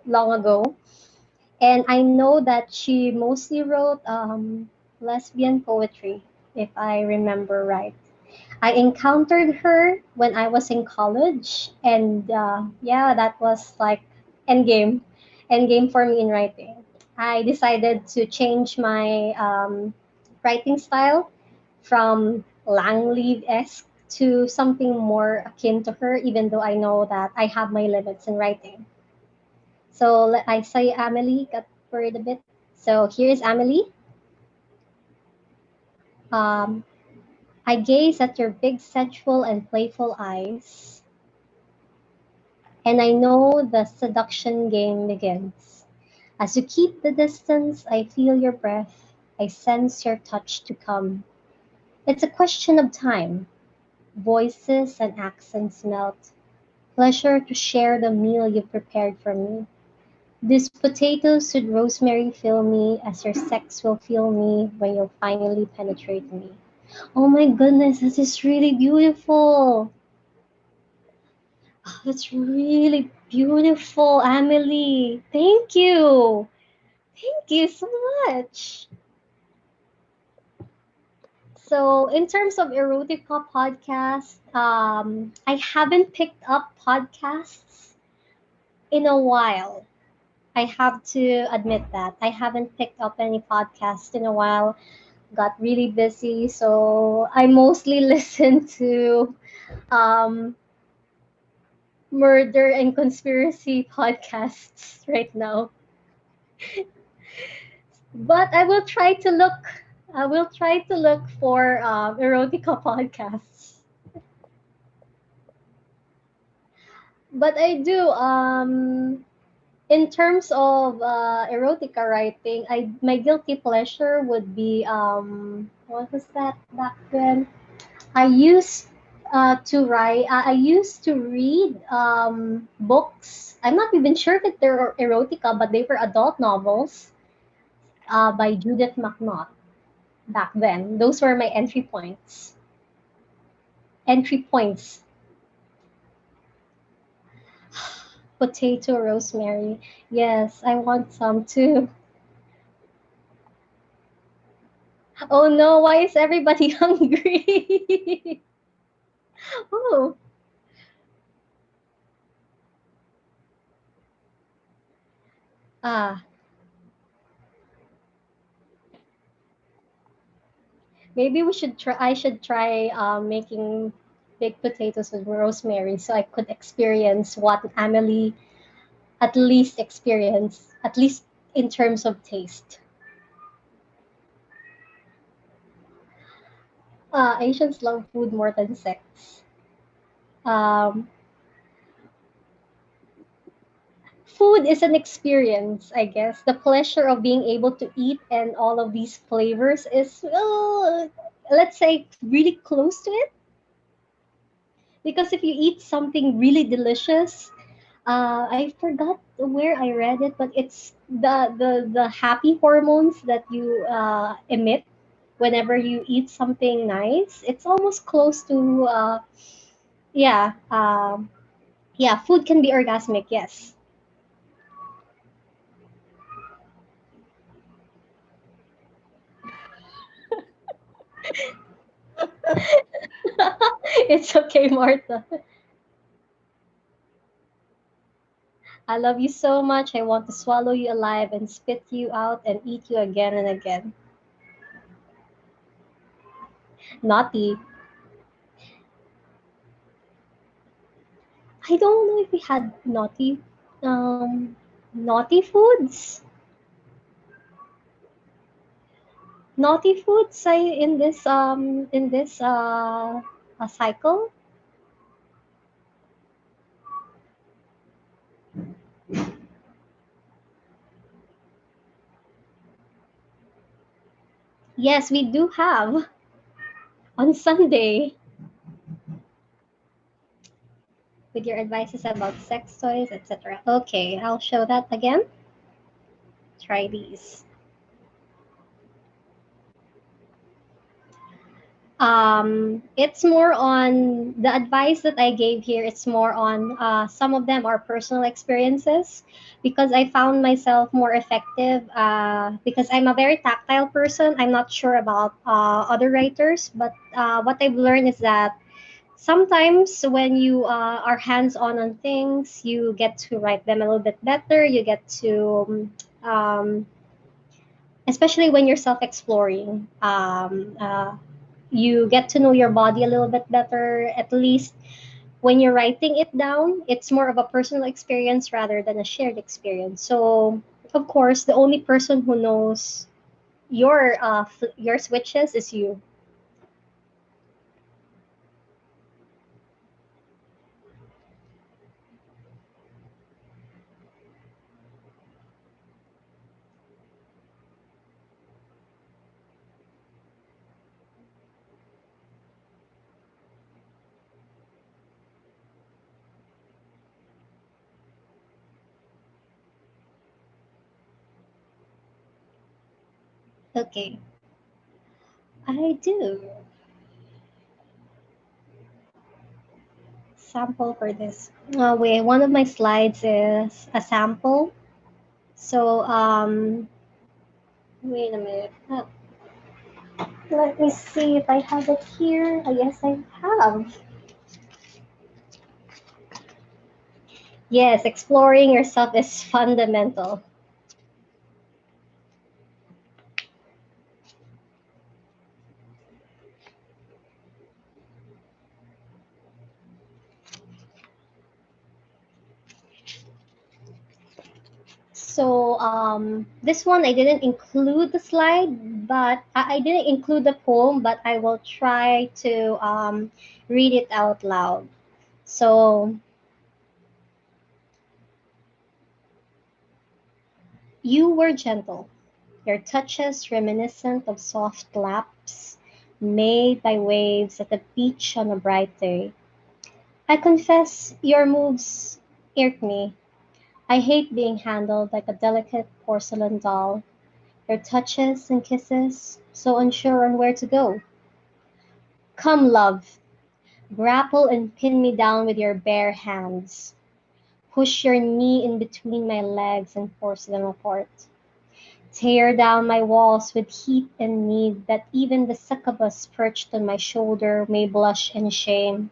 long ago. And I know that she mostly wrote lesbian poetry, if I remember right. I encountered her when I was in college, and yeah, that was like endgame, endgame for me in writing. I decided to change my writing style from Langleaf esque to something more akin to her, even though I know that I have my limits in writing. So I say Amelie got worried a bit. So here's Amelie. Um, I gaze at your big, sensual, and playful eyes, and I know the seduction game begins. As you keep the distance, I feel your breath. I sense your touch to come. It's a question of time. Voices and accents melt. Pleasure to share the meal you prepared for me. These potatoes with rosemary fill me as your sex will fill me when you finally penetrate me. Oh my goodness, this is really beautiful. Oh, that's really beautiful, Emily. Thank you. Thank you so much. So, in terms of Erotica podcast, I haven't picked up podcasts in a while. I have to admit that. I haven't picked up any podcast in a while. Got really busy, so I mostly listen to um, murder and conspiracy podcasts right now. But I will try to look. I will try to look for erotica podcasts. But I do. In terms of erotica writing, my guilty pleasure would be what was that back then? I used to write. I used to read books. I'm not even sure if they're erotica, but they were adult novels by Judith McNaught back then. Those were my entry points. Entry points. Potato rosemary. Yes, I want some too. Oh no, why is everybody hungry? Oh, ah, maybe we should try. I should try making baked potatoes with rosemary, so I could experience what Amelie at least experienced, at least in terms of taste. Asians love food more than sex. Um, Food is an experience, I guess. The pleasure of being able to eat and all of these flavors is, let's say, really close to it. Because if you eat something really delicious, I forgot where I read it, but it's the happy hormones that you emit whenever you eat something nice. It's almost close to, yeah, yeah. Food can be orgasmic, yes. It's okay, Martha. I love you so much. I want to swallow you alive and spit you out and eat you again and again. Naughty. I don't know if we had naughty foods. Naughty foods in this cycle. Yes, we do have on Sunday with your advices about sex toys, etc. Okay, I'll show that again. Try these. It's more on the advice that I gave here. It's more on some of them are personal experiences because I found myself more effective because I'm a very tactile person. I'm not sure about other writers, but what I've learned is that sometimes when you are hands-on things, you get to write them a little bit better. You get to especially when you're self-exploring. You get to know your body a little bit better. At least when you're writing it down, it's more of a personal experience rather than a shared experience. So, of course, the only person who knows your switches is you. Okay, I do. Sample for this. Wait, one of my slides is a sample. So, wait a minute. Let me see if I have it here. Yes, I have. Yes, exploring yourself is fundamental. So this one I didn't include the slide, but I didn't include the poem, but I will try to read it out loud. So you were gentle, your touches reminiscent of soft laps made by waves at the beach on a bright day. I confess your moves irk me. I hate being handled like a delicate porcelain doll. Your touches and kisses, so unsure on where to go. Come, love, grapple and pin me down with your bare hands. Push your knee in between my legs and force them apart. Tear down my walls with heat and need that even the succubus perched on my shoulder may blush in shame.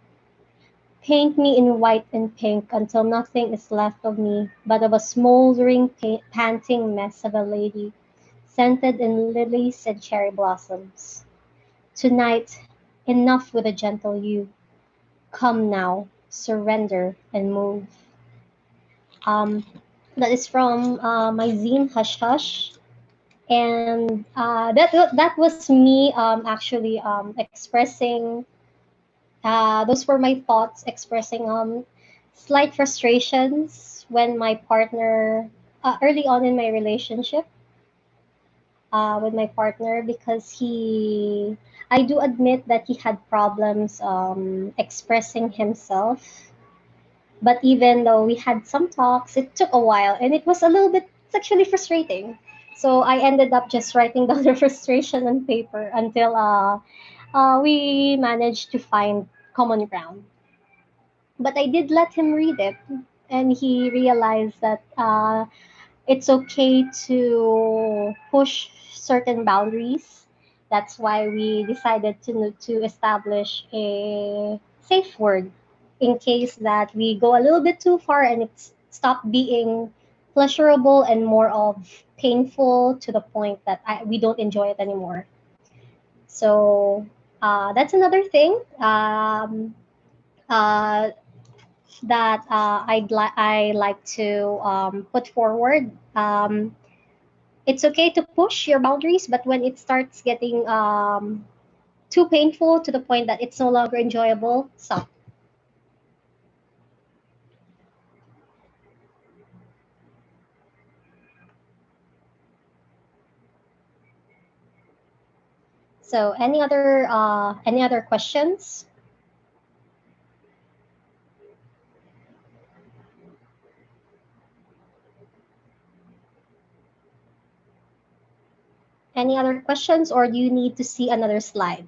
Paint me in white and pink until nothing is left of me but of a smoldering, panting mess of a lady, scented in lilies and cherry blossoms. Tonight, enough with a gentle you. Come now, surrender and move. Um, that is from my zine Hush Hush, and that was me actually expressing. Those were my thoughts expressing slight frustrations when my partner early on in my relationship with my partner because I do admit that he had problems expressing himself. But even though we had some talks, it took a while and it was a little bit sexually frustrating. So I ended up just writing down the frustration on paper until we managed to find common ground. But I did let him read it, and he realized that it's okay to push certain boundaries. That's why we decided to establish a safe word in case that we go a little bit too far and it's stopped being pleasurable and more of painful to the point that we don't enjoy it anymore. So that's another thing uh, that I like to put forward. It's okay to push your boundaries, but when it starts getting too painful to the point that it's no longer enjoyable, stop. So any other questions? Any other questions, or do you need to see another slide?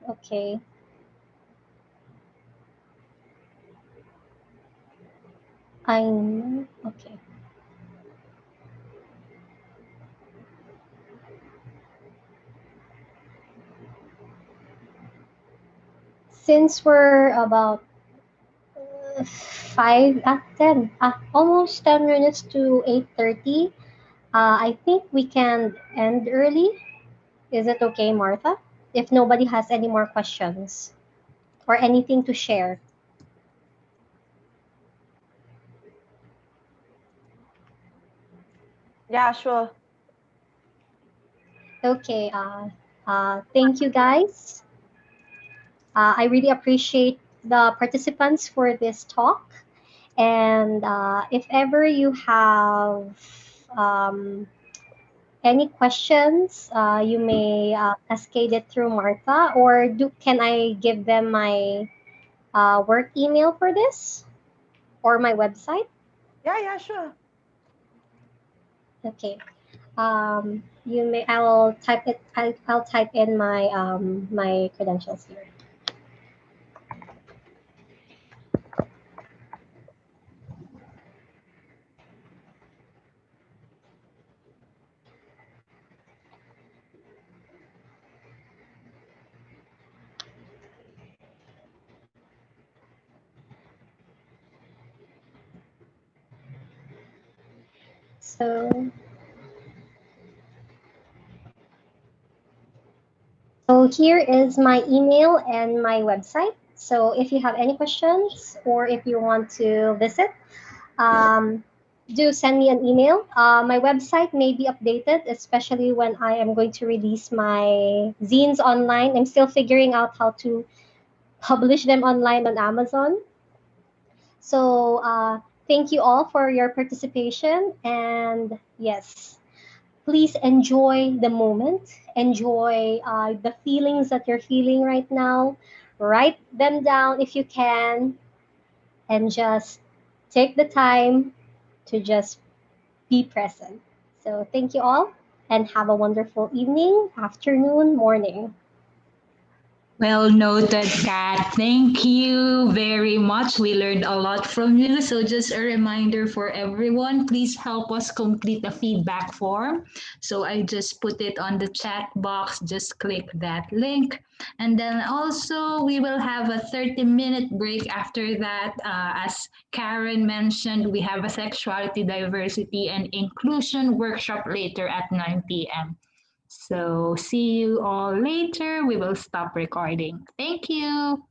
Okay. I'm okay. Since we're about 10, almost 10 minutes to 8:30, I think we can end early. Is it okay, Martha? If nobody has any more questions or anything to share. Yeah, sure. Okay. Thank you, guys. I really appreciate the participants for this talk. And if ever you have um, any questions, you may cascade it through Martha, or can I give them my work email for this or my website? Yeah, sure. Okay. You may. I will type it. I'll type in my my credentials here. So here is my email and my website. So if you have any questions or if you want to visit, um, do send me an email. My website may be updated, especially when I am going to release my zines online. I'm still figuring out how to publish them online on Amazon. So thank you all for your participation. And yes, please enjoy the moment, enjoy the feelings that you're feeling right now. Write them down if you can, and just take the time to just be present. So thank you all and have a wonderful evening, afternoon, morning. Well noted, Kat. Thank you very much. We learned a lot from you. So just a reminder for everyone, please help us complete the feedback form. So I just put it on the chat box. Just click that link. And then also we will have a 30-minute break after that. As Karen mentioned, we have a sexuality, diversity, and inclusion workshop later at 9 p.m. So see you all later. We will stop recording. Thank you.